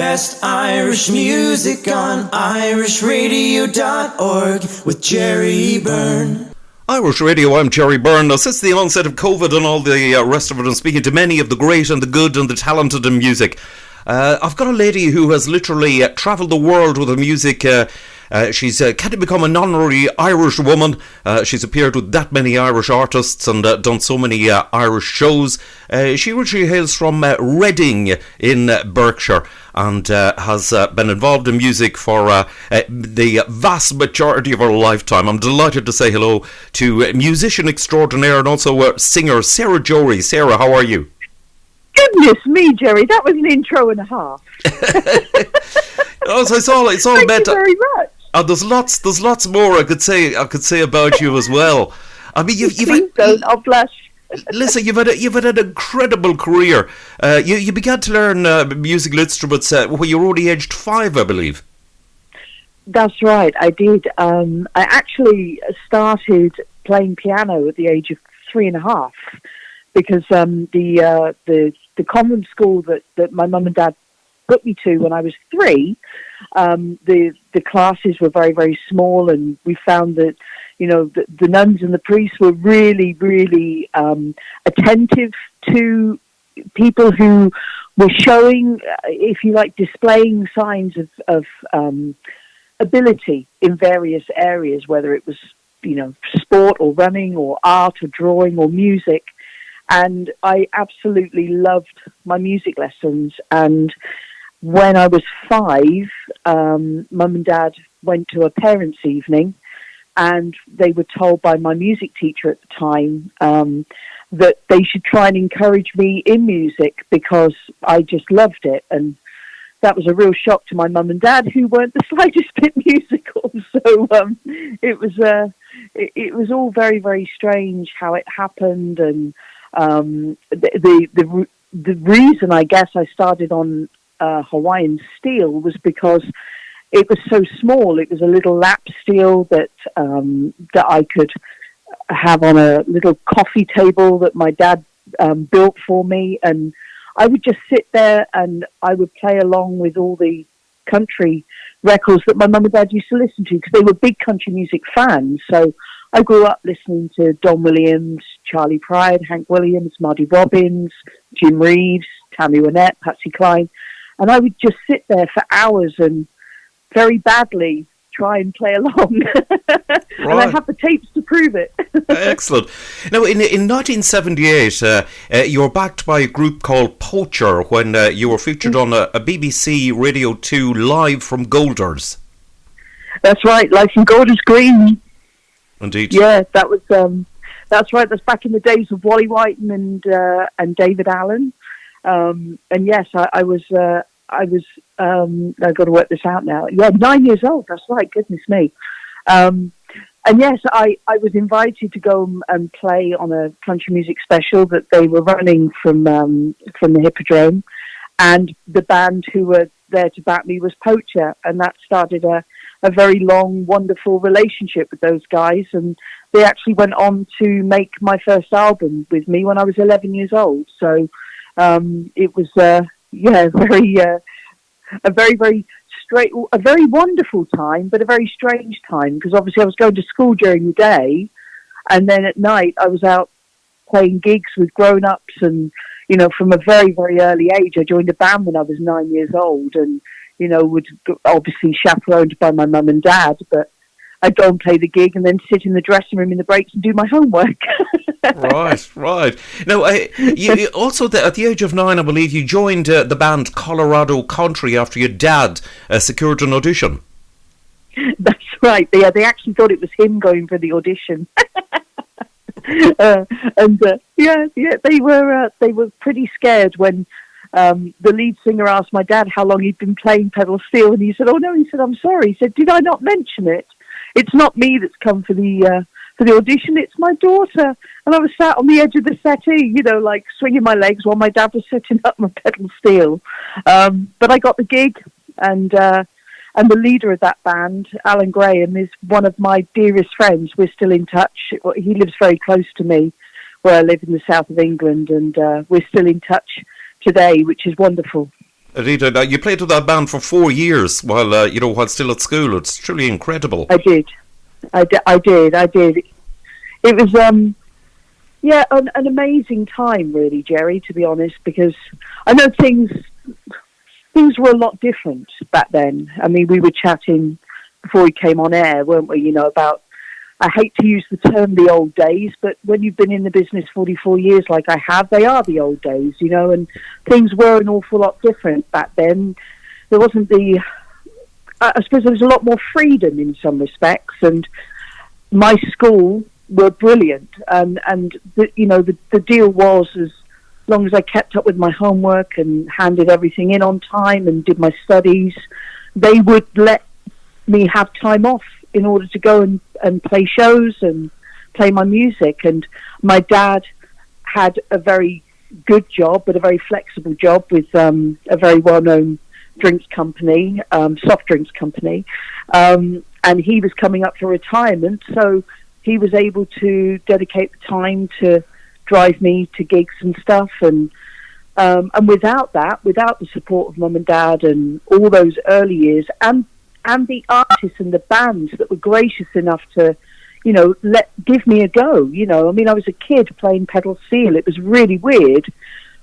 best Irish music on irishradio.org with Jerry Byrne. Irish Radio, I'm Jerry Byrne. Now, since the onset of COVID and all the rest of it, I'm speaking to many of the great and the good and the talented in music. I've got a lady who has literally travelled the world with her music. She's kind of become an honorary Irish woman. She's appeared with that many Irish artists and done so many Irish shows. She originally hails from Reading in Berkshire and has been involved in music for the vast majority of her lifetime. I'm delighted to say hello to musician extraordinaire and also singer Sarah Jory. Sarah, how are you? Goodness me, Jerry, that was an intro and a half. It's all Thank meant. you very much. There's lots more I could say about you as well. I mean, Please don't, I'll blush. Listen, you've had an incredible career. You began to learn musical instruments when you were only aged 5, I believe. That's right, I did. I actually started playing piano at the age of 3.5 because the convent school that my mum and dad put me to when I was 3, the classes were very, very small, and we found that, you know, the nuns and the priests were really, really attentive to people who were showing, if you like, displaying signs of ability in various areas, whether it was, you know, sport or running or art or drawing or music. And I absolutely loved my music lessons. And when I was 5, Mum and Dad went to a parents' evening, and they were told by my music teacher at the time that they should try and encourage me in music because I just loved it. And that was a real shock to my mum and dad, who weren't the slightest bit musical. So it was all very, very strange how it happened. And the reason I guess I started on Hawaiian steel was because it was so small. It was a little lap steel that I could have on a little coffee table that my dad built for me, and I would just sit there and I would play along with all the country records that my mum and dad used to listen to because they were big country music fans. So I grew up listening to Don Williams, Charlie Pride, Hank Williams, Marty Robbins, Jim Reeves, Tammy Wynette, Patsy Cline, and I would just sit there for hours and very badly try and play along. Right. And I have the tapes to prove it. Excellent. Now, in 1978, you were backed by a group called Poacher when you were featured on a BBC Radio 2 Live from Golders. That's right, Live from Golders Green. Indeed. Yeah, that was. That's right. That's back in the days of Wally Whiten and David Allen. And yes, I was. I've got to work this out now. Yeah, 9 years old. That's right. Goodness me. And yes, I was invited to go and play on a country music special that they were running from the Hippodrome, and the band who were there to back me was Poacher, and that started a very long, wonderful relationship with those guys, and they actually went on to make my first album with me when I was 11 years old. So it was a very wonderful time, but a very strange time, because obviously I was going to school during the day, and then at night I was out playing gigs with grown-ups, and, you know, from a very, very early age, I joined a band when I was 9 years old, and, you know, was obviously chaperoned by my mum and dad, but I'd go and play the gig and then sit in the dressing room in the breaks and do my homework. Right. Now, you also, at the age of 9, I believe, you joined the band Colorado Country after your dad secured an audition. That's right. They actually thought it was him going for the audition. They were pretty scared when the lead singer asked my dad how long he'd been playing pedal steel, and he said, "Oh no," he said, "I'm sorry." He said, "Did I not mention it? It's not me that's come for the audition, it's my daughter." And I was sat on the edge of the settee, you know, like swinging my legs while my dad was setting up my pedal steel. But I got the gig, and the leader of that band, Alan Graham, is one of my dearest friends. We're still in touch. He lives very close to me, where I live in the south of England, and we're still in touch today, which is wonderful. Indeed, you played with that band for 4 years while while still at school. It's truly incredible. I did. I did. It was an amazing time, really, Jerry. To be honest, because I know things were a lot different back then. I mean, we were chatting before we came on air, weren't we? About, I hate to use the term the old days, but when you've been in the business 44 years like I have, they are the old days, and things were an awful lot different back then. There wasn't I suppose there was a lot more freedom in some respects, and my school were brilliant. And the deal was, as long as I kept up with my homework and handed everything in on time and did my studies, they would let me have time off in order to go and play shows and play my music. And my dad had a very good job, but a very flexible job with a very well-known drinks company, soft drinks company. And he was coming up for retirement, so he was able to dedicate the time to drive me to gigs and stuff. And without the support of mum and dad and all those early years, and the artists and the bands that were gracious enough to, give me a go. I mean, I was a kid playing pedal steel. It was really weird,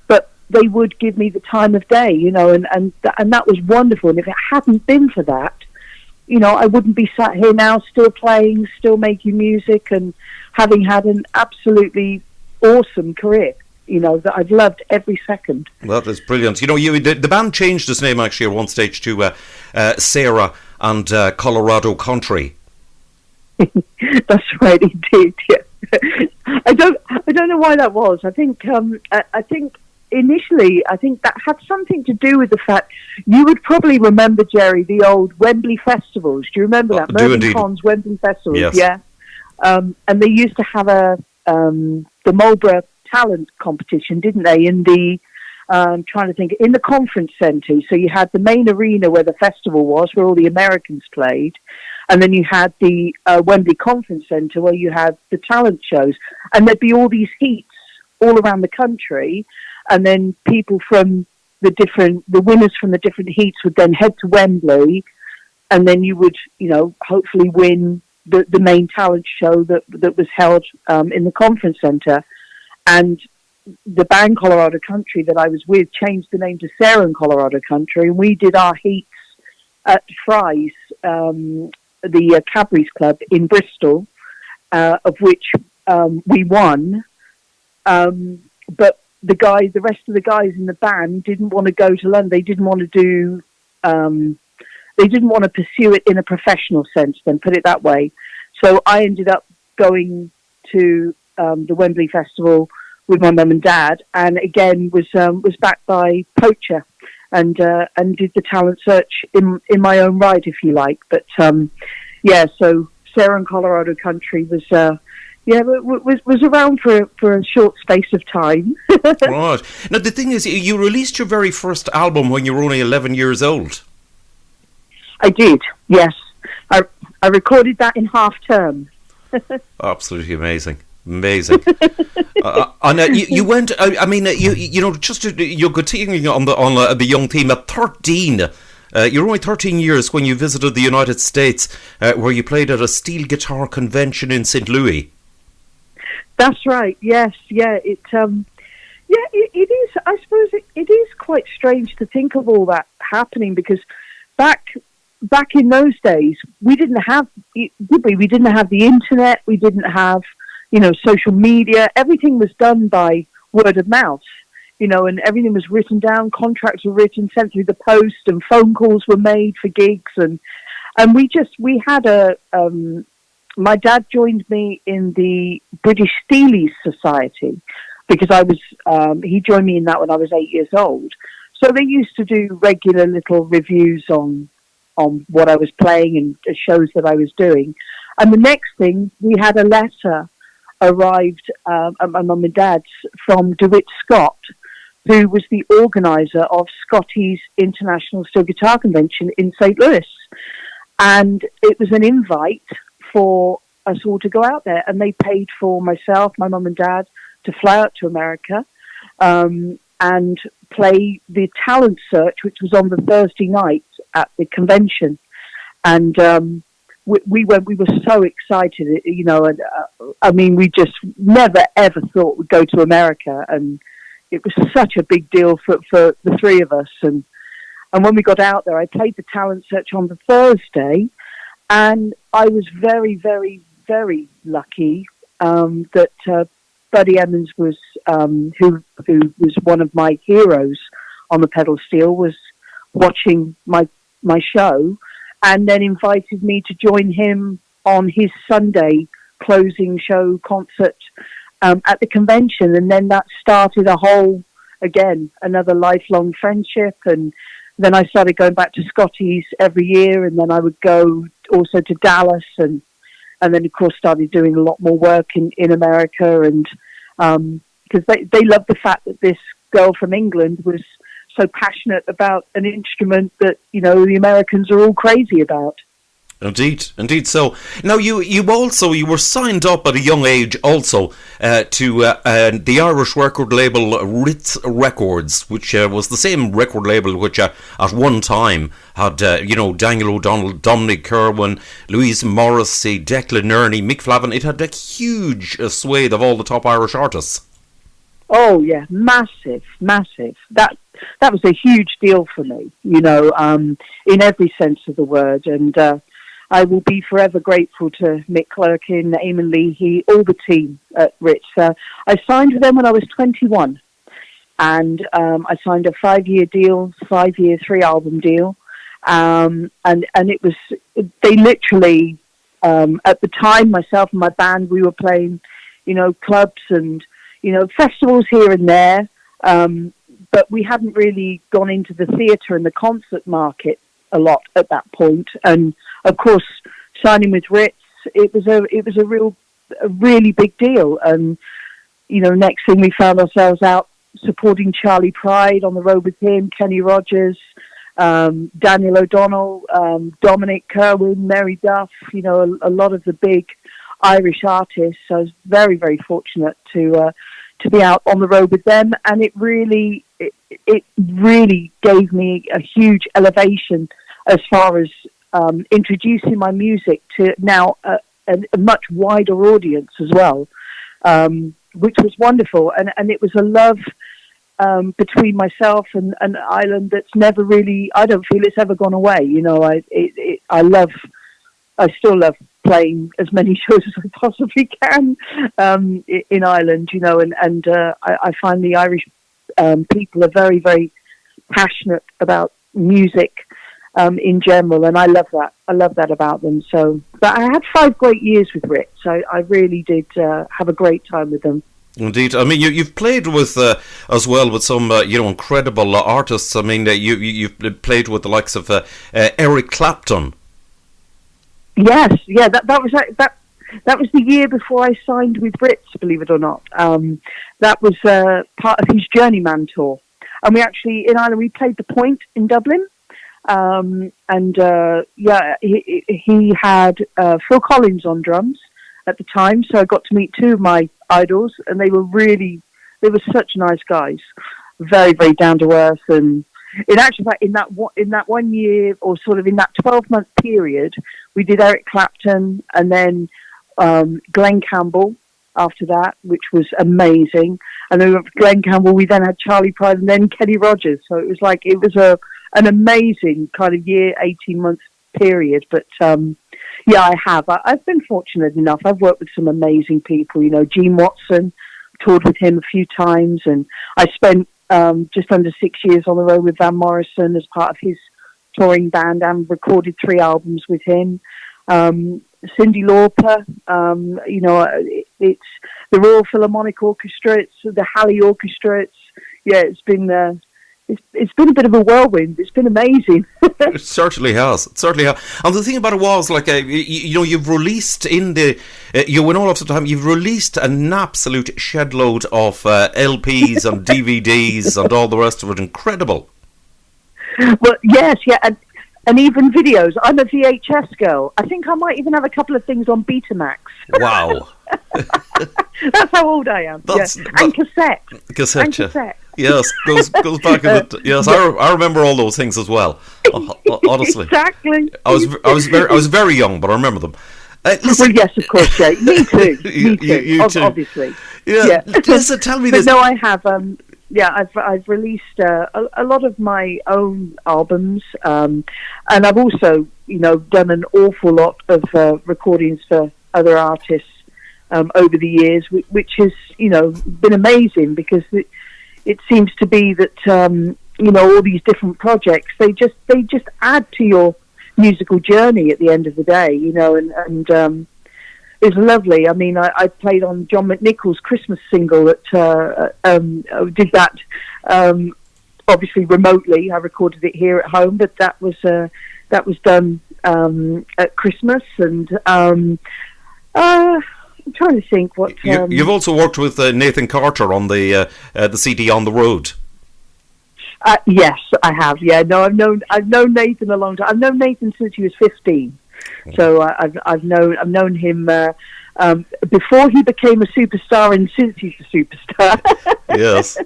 but they would give me the time of day, and that was wonderful. And if it hadn't been for that, I wouldn't be sat here now still playing, still making music, and having had an absolutely awesome career, that I've loved every second. That is brilliant. The band changed its name actually at one stage to Sarah and Colorado Country. That's right, it did. Yeah. I don't know why that was. I think initially, that had something to do with the fact you would probably remember, Jerry, the old Wembley festivals. Do you remember that? Mervyn Conn's Wembley festivals, yes. Yeah. And they used to have the Marlborough talent competition, didn't they? In the trying to think, in the conference centre. So you had the main arena where the festival was, where all the Americans played, and then you had the Wembley Conference Centre where you had the talent shows, and there'd be all these heats all around the country. And then people from the winners from the different heats would then head to Wembley, and then you would, hopefully win the main talent show that was held in the conference centre. And the band Colorado Country that I was with changed the name to Sarah and Colorado Country, and we did our heats at Fry's, the Cadbury's Club in Bristol, of which we won. But the rest of the guys in the band didn't want to go to London. They didn't want to do, they didn't want to pursue it in a professional sense, then put it that way. So I ended up going to the Wembley Festival with my mum and dad, and again was backed by Poacher, and did the talent search in my own right, if you like. But so Sarah and Colorado Country was around for a short space of time. Right. Now, the thing is, you released your very first album when you were only 11 years old. I did, yes. I recorded that in half term. Absolutely amazing. Amazing. And you went, you're continuing on the young theme. At 13, you're only 13 years when you visited the United States, where you played at a steel guitar convention in St. Louis. That's right. Yes. Yeah. It is. I suppose it is quite strange to think of all that happening, because back in those days we didn't have, did we? We didn't have the internet. We didn't have, social media. Everything was done by word of mouth, and everything was written down. Contracts were written, sent through the post, and phone calls were made for gigs. And we had my dad joined me in the British Steelies Society, because he joined me in that when I was 8 years old. So they used to do regular little reviews on what I was playing and the shows that I was doing. And the next thing, we had a letter arrived at my mum and dad's from DeWitt Scott, who was the organizer of Scotty's International Steel Guitar Convention in St. Louis. And it was an invite for us all to go out there, and they paid for myself, my mum and dad, to fly out to America. And and play the talent search, which was on the Thursday night at the convention. And we went. We were so excited, you know. And I mean, we just never ever thought we'd go to America, and it was such a big deal for the three of us. And when we got out there, I played the talent search on the Thursday, and I was very, very, very lucky that Buddy Emmons was, who was one of my heroes on the pedal steel, was watching my show, and then invited me to join him on his Sunday closing show concert at the convention. And then that started another lifelong friendship. And then I started going back to Scotty's every year, and then I would go also to Dallas, and then of course started doing a lot more work in America. And because they loved the fact that this girl from England was so passionate about an instrument that, you know, the Americans are all crazy about. Indeed. So now you were signed up at a young age also to the Irish record label Ritz Records, which was the same record label which at one time had Daniel O'Donnell, Dominic Kirwan, Louise Morrissey, Declan Nerney, Mick Flavin. It had a huge swathe of all the top Irish artists. Oh yeah, massive. That was a huge deal for me, you know, in every sense of the word. And I will be forever grateful to Mick Clerkin, Eamon Leahy, all the team at Ritz. I signed with them when I was 21, and I signed a 5-year deal, 5-year, 3-album deal. And it was, they literally, at the time, myself and my band, we were playing, you know, clubs and, you know, festivals here and there. But we hadn't really gone into the theatre and the concert market a lot at that point. And of course, signing with Ritz, it was a really big deal. And you know, next thing we found ourselves out supporting Charlie Pride on the road with him, Kenny Rogers, Daniel O'Donnell, Dominic Kirwan, Mary Duff. You know, a lot of the big Irish artists. So I was very, very fortunate to be out on the road with them, and it really gave me a huge elevation as far as introducing my music to now a much wider audience as well, which was wonderful. And it was a love between myself and Ireland that's never really, I don't feel it's ever gone away. You know, I still love playing as many shows as I possibly can in Ireland, you know, and I find the Irish people are very, very passionate about music in general, and I love that. I love that about them. So, but I had 5 great years with Ritz. I really did have a great time with them. Indeed. I mean, you've played with as well with some incredible artists. I mean, you've played with the likes of Eric Clapton. Yes, yeah, that was the year before I signed with Ritz, believe it or not. That was part of his Journeyman tour, and we actually in Ireland we played the Point in Dublin, he had Phil Collins on drums at the time, so I got to meet 2 of my idols, and they were such nice guys, very, very down to earth. And in actual fact, in that 1 year, or sort of in that 12-month period, we did Eric Clapton, and then Glenn Campbell after that, which was amazing. And then with Glenn Campbell, we then had Charlie Pride, and then Kenny Rogers. So it was like, it was an amazing kind of year, 18-month period. But yeah, I have. I've been fortunate enough. I've worked with some amazing people. You know, Gene Watson, toured with him a few times, and I spent just under 6 years on the road with Van Morrison as part of his touring band, and recorded 3 albums with him. Cyndi Lauper, you know, it's the Royal Philharmonic Orchestra, it's the Halley Orchestra. It's been a bit of a whirlwind. It's been amazing. It certainly has. And the thing about it was, like, you've released in all of the time, you've released an absolute shed load of LPs and DVDs and all the rest of it. Incredible. Well, yes, yeah. and even videos. I'm a VHS girl. I think I might even have a couple of things on Betamax. Wow. That's how old I am. And cassette. Cassette. And cassette. Yes, goes back. Yes, I remember all those things as well. Honestly, Exactly. I was very young, but I remember them. Well, yes, of course, Jay. Me too. Me too. You too. Obviously. Yeah. Listen, tell me this. But no, I have. I've released a lot of my own albums, and I've also, done an awful lot of recordings for other artists over the years, which has, been amazing, because it seems to be that all these different projects, they just add to your musical journey at the end of the day, and it's lovely. I mean, I played on John McNichol's Christmas single that did that obviously remotely. I recorded it here at home, but that was done at Christmas, and I'm trying to think what. You've also worked with Nathan Carter on the CD On the Road. Yes, I have. Yeah, no, I've known Nathan a long time. I've known Nathan since he was 15. So I've known him before he became a superstar, and since he's a superstar. Yes.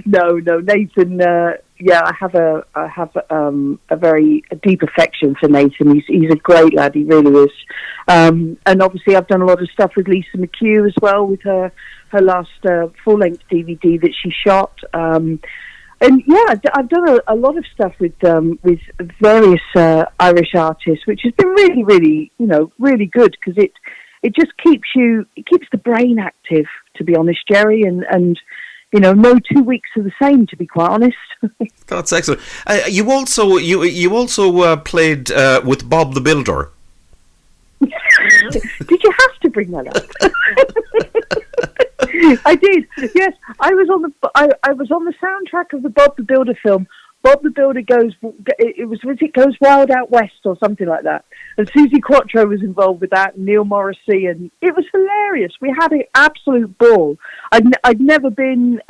No, Nathan. I have a very deep affection for Nathan. He's a great lad. He really is. And obviously, I've done a lot of stuff with Lisa McHugh as well, with her last full-length DVD that she shot. And yeah, I've done a lot of stuff with various Irish artists, which has been really, really, really good, because it just keeps the brain active, to be honest, Jerry, and no 2 weeks are the same, to be quite honest. That's excellent. You also played with Bob the Builder. Did you have to bring that up? I did. Yes, I was on the soundtrack of the Bob the Builder film. Bob the Builder goes wild out west or something like that. And Susie Quattro was involved with that, and Neil Morrissey, and it was hilarious. We had an absolute ball. I'd never been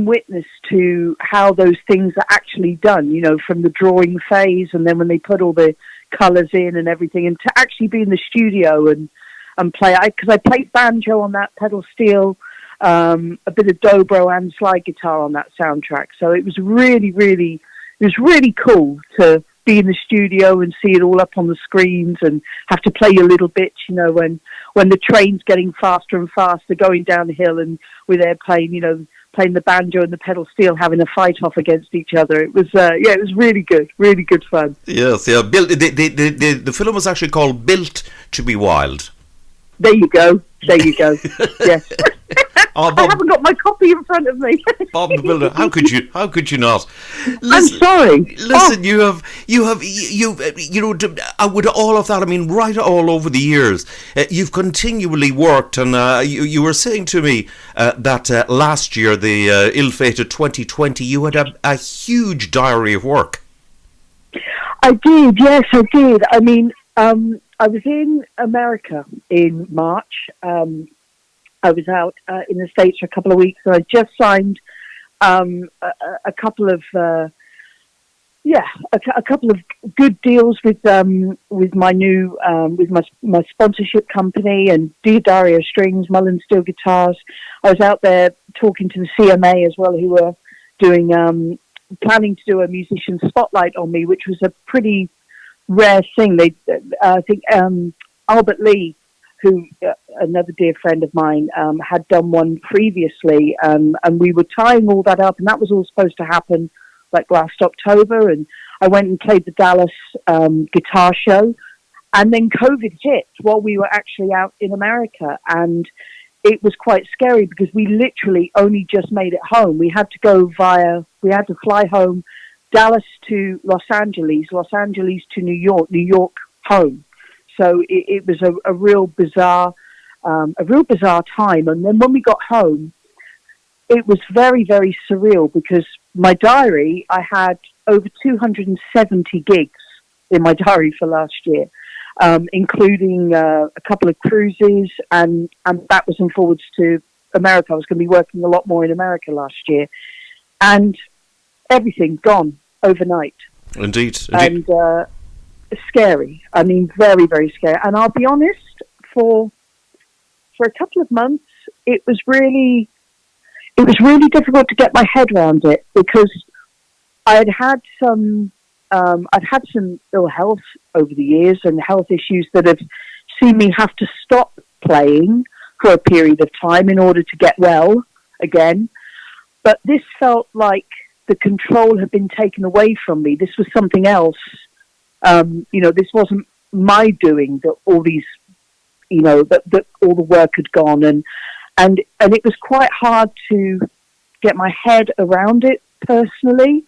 witness to how those things are actually done. From the drawing phase, and then when they put all the colours in and everything, and to actually be in the studio and play, because I played banjo on that, pedal steel, a bit of dobro and slide guitar on that soundtrack. So it was really, really, cool to be in the studio and see it all up on the screens, and have to play your little bits, when the train's getting faster and faster going down the hill, and we're there playing the banjo and the pedal steel, having a fight off against each other. It was it was really good fun. Yes, yeah. The film was actually called Built to be Wild. There you go. Yes. I haven't got my copy in front of me. Bob the Builder. How could you not? Listen, I'm sorry. Listen, you have with all of that, I mean, right all over the years, you've continually worked, and you were saying to me that last year, the ill-fated 2020, you had a huge diary of work. I did. Yes, I did. I mean, I was in America in March. I was out in the States for a couple of weeks, and I just signed a couple of good deals with my new with my sponsorship company, and Dear Dario Strings, Mullen Steel Guitars. I was out there talking to the CMA as well, who were doing planning to do a musician spotlight on me, which was a pretty rare thing. I think Albert Lee, who another dear friend of mine, had done one previously, and we were tying all that up, and that was all supposed to happen like last October. And I went and played the Dallas guitar show, and then COVID hit while we were actually out in America, and it was quite scary because we literally only just made it home. We had to fly home, Dallas to Los Angeles to New York home. So it was a real bizarre time. And then when we got home, it was very, very surreal, because my diary, I had over 270 gigs in my diary for last year, including a couple of cruises and backwards and forwards to America. I was going to be working a lot more in America last year, and everything gone overnight. Indeed. And scary. I mean, very, very scary. And I'll be honest, for a couple of months, it was really difficult to get my head around it, because I'd had some ill health over the years, and health issues that have seen me have to stop playing for a period of time in order to get well again. But this felt like the control had been taken away from me. This was something else. This wasn't my doing, that all these, that all the work had gone, and it was quite hard to get my head around it personally.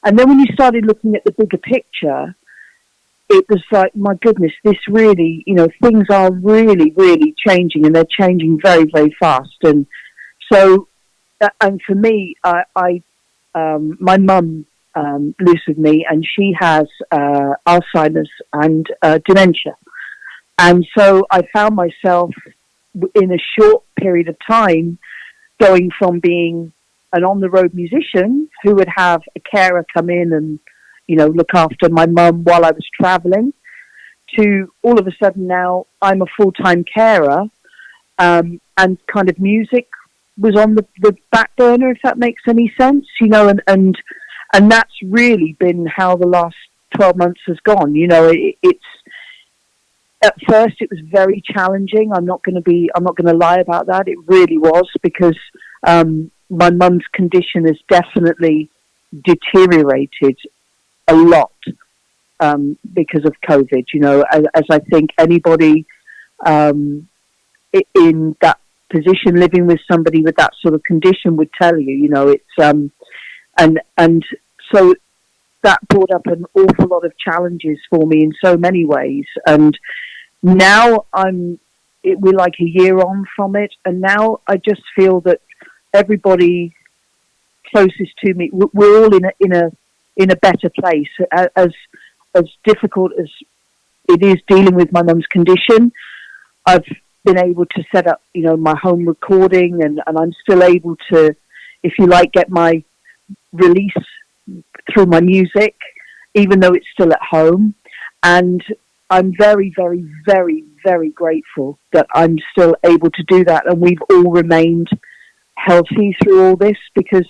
And then when you started looking at the bigger picture, it was like, my goodness, this really, things are really, really changing, and they're changing very, very fast. And so, and for me, my mum lives with me, and she has Alzheimer's and dementia. And so I found myself in a short period of time going from being an on-the-road musician who would have a carer come in and, look after my mum while I was traveling, to all of a sudden now I'm a full-time carer, and kind of music was on the back burner, if that makes any sense, and that's really been how the last 12 months has gone. It's at first it was very challenging. I'm not going to lie about that. It really was, because my mum's condition has definitely deteriorated a lot because of COVID. As I think anybody in that position, living with somebody with that sort of condition, would tell you. It's and so that brought up an awful lot of challenges for me in so many ways. And now we're like a year on from it, and now I just feel that everybody closest to me, we're all in a better place. As difficult as it is dealing with my mum's condition, I've been able to set up, my home recording, and I'm still able to, if you like, get my release through my music, even though it's still at home. And I'm very, very, very, very grateful that I'm still able to do that. And we've all remained healthy through all this, because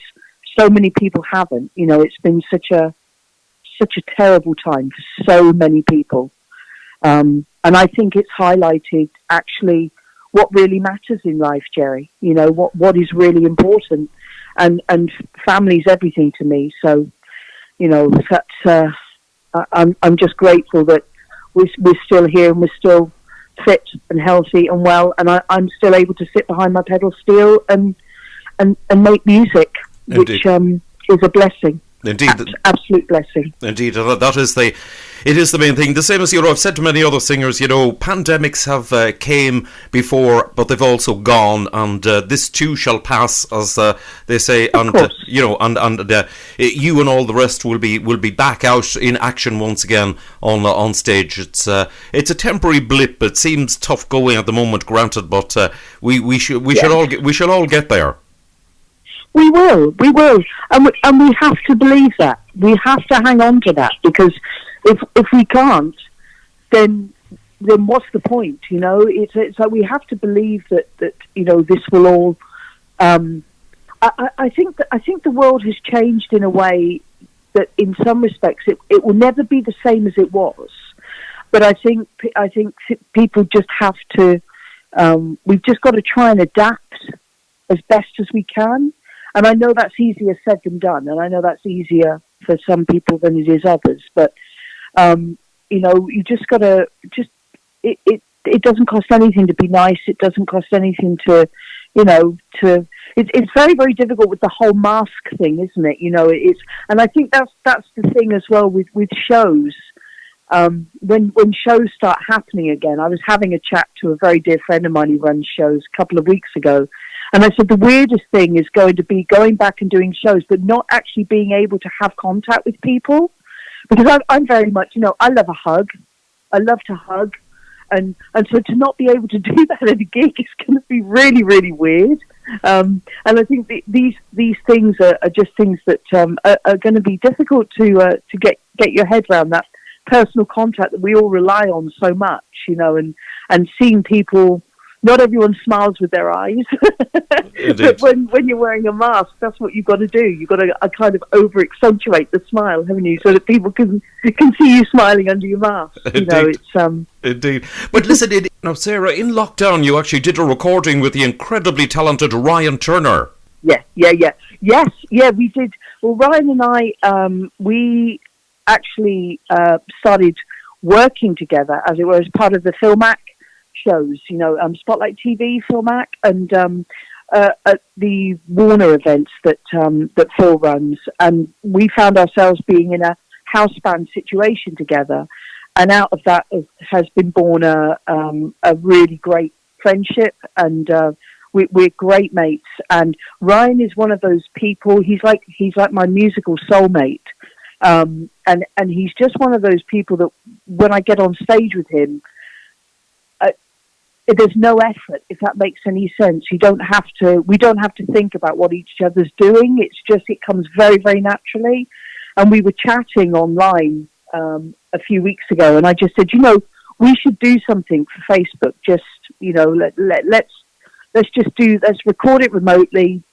so many people haven't. It's been such a terrible time for so many people. And I think it's highlighted actually what really matters in life, Jerry. What is really important, and family's everything to me. So, that's I'm just grateful that we're still here, and we're still fit and healthy and well, and I'm still able to sit behind my pedal steel and make music, Indeed. Which is a blessing. Indeed, absolute blessing. Indeed, it is the main thing. The same as I've said to many other singers. Pandemics have came before, but they've also gone, and this too shall pass, as they say. And you and all the rest will be back out in action once again on stage. It's a temporary blip. It seems tough going at the moment, granted, but we shall all get there. We will, and we have to believe that. We have to hang on to that, because if we can't, then what's the point? It's like we have to believe that this will all. I think the world has changed in a way that, in some respects, it will never be the same as it was. But I think people just have to. We've just got to try and adapt as best as we can. And I know that's easier said than done, and I know that's easier for some people than it is others. But you just got to it doesn't cost anything to be nice. It doesn't cost anything to. It's very, very difficult with the whole mask thing, isn't it? And I think that's the thing as well with shows. When shows start happening again, I was having a chat to a very dear friend of mine who runs shows a couple of weeks ago. And I said, the weirdest thing is going to be going back and doing shows, but not actually being able to have contact with people. Because I'm very much, I love a hug. I love to hug. And so to not be able to do that at a gig is going to be really, really weird. And I think these things are just things that are going to be difficult to get your head around, that personal contact that we all rely on so much, and seeing people. Not everyone smiles with their eyes, but when you're wearing a mask, that's what you've got to do. You've got to kind of over-accentuate the smile, haven't you, so that people can see you smiling under your mask. Indeed. It's Indeed. But listen, now, Sarah, in lockdown, you actually did a recording with the incredibly talented Ryan Turner. Yes, we did. Well, Ryan and I, we actually started working together, as it were, as part of the Filmac shows, Spotlight TV, Filmac, and at the Warner events that Phil runs. And we found ourselves being in a house band situation together. And out of that has been born a really great friendship, and we're great mates. And Ryan is one of those people. He's like my musical soulmate, and he's just one of those people that when I get on stage with him, there's no effort, if that makes any sense. We don't have to think about what each other's doing. It comes very, very naturally. And we were chatting online a few weeks ago, and I just said, we should do something for Facebook. Just, let's record it remotely,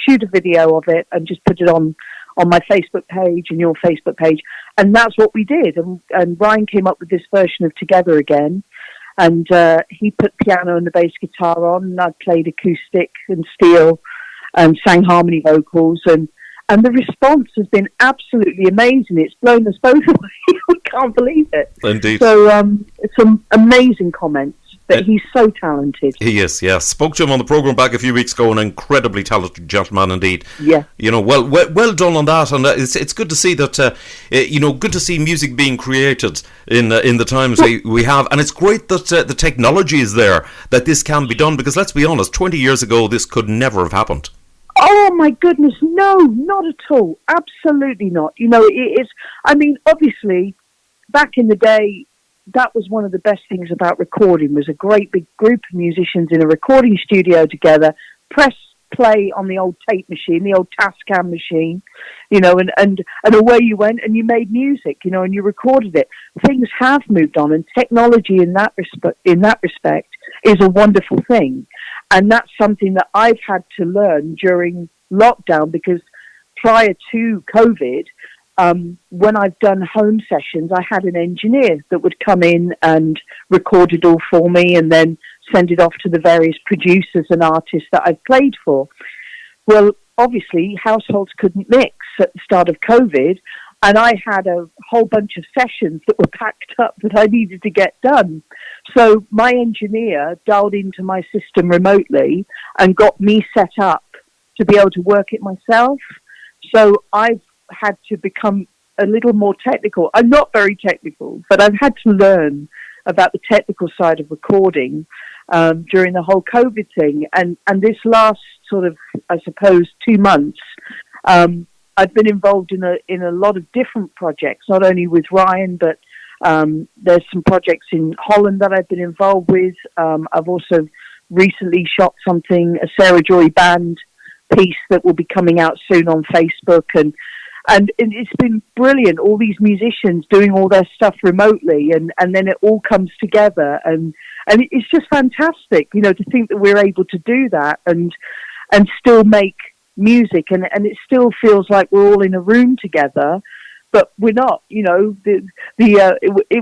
shoot a video of it, and just put it on my Facebook page and your Facebook page. And that's what we did. And Ryan came up with this version of Together Again. And he put piano and the bass guitar on, and I played acoustic and steel and sang harmony vocals. And the response has been absolutely amazing. It's blown us both away. We can't believe it. Indeed. So some amazing comments. But he's so talented. He is, yeah. Spoke to him on the programme back a few weeks ago, an incredibly talented gentleman indeed. Yeah. Well done on that, and it's good to see that, good to see music being created in the times we have, and it's great that the technology is there, that this can be done, because let's be honest, 20 years ago this could never have happened. Oh my goodness, no, not at all. Absolutely not. Obviously, back in the day, that was one of the best things about recording, was a great big group of musicians in a recording studio together, press play on the old tape machine, the old Tascam machine, and away you went and you made music, and you recorded it. Things have moved on, and technology in that respect is a wonderful thing. And that's something that I've had to learn during lockdown, because prior to COVID, when I've done home sessions, I had an engineer that would come in and record it all for me and then send it off to the various producers and artists that I've played for. Well, obviously, households couldn't mix at the start of COVID, and I had a whole bunch of sessions that were packed up that I needed to get done. So my engineer dialed into my system remotely and got me set up to be able to work it myself. So I've had to become a little more technical. I'm not very technical, but I've had to learn about the technical side of recording during the whole COVID thing. And this last sort of, I suppose, 2 months, I've been involved in a lot of different projects, not only with Ryan, but there's some projects in Holland that I've been involved with. I've also recently shot something, a Sarah Jory band piece that will be coming out soon on Facebook, and it's been brilliant, all these musicians doing all their stuff remotely, and then it all comes together, and it's just fantastic, to think that we're able to do that and still make music, and it still feels like we're all in a room together, but we're not. It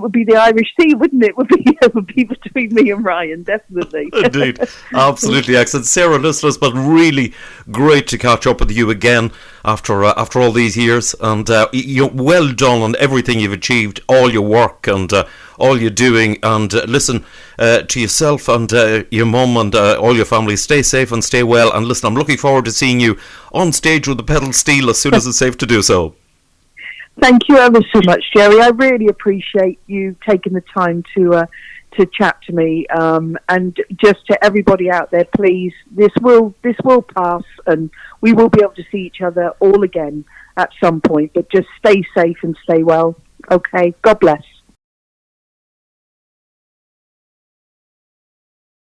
would be the Irish Sea, wouldn't it? It would be between me and Ryan, definitely. Indeed, absolutely excellent. Sarah, listeners, but really great to catch up with you again after all these years, and you're well done on everything you've achieved, all your work and all you're doing, and listen, to yourself and your mum and all your family, stay safe and stay well, and listen, I'm looking forward to seeing you on stage with the pedal steel as soon as it's safe to do so. Thank you ever so much, Jerry. I really appreciate you taking the time to chat to me. And just to everybody out there, please, this will pass, and we will be able to see each other all again at some point. But just stay safe and stay well. Okay. God bless.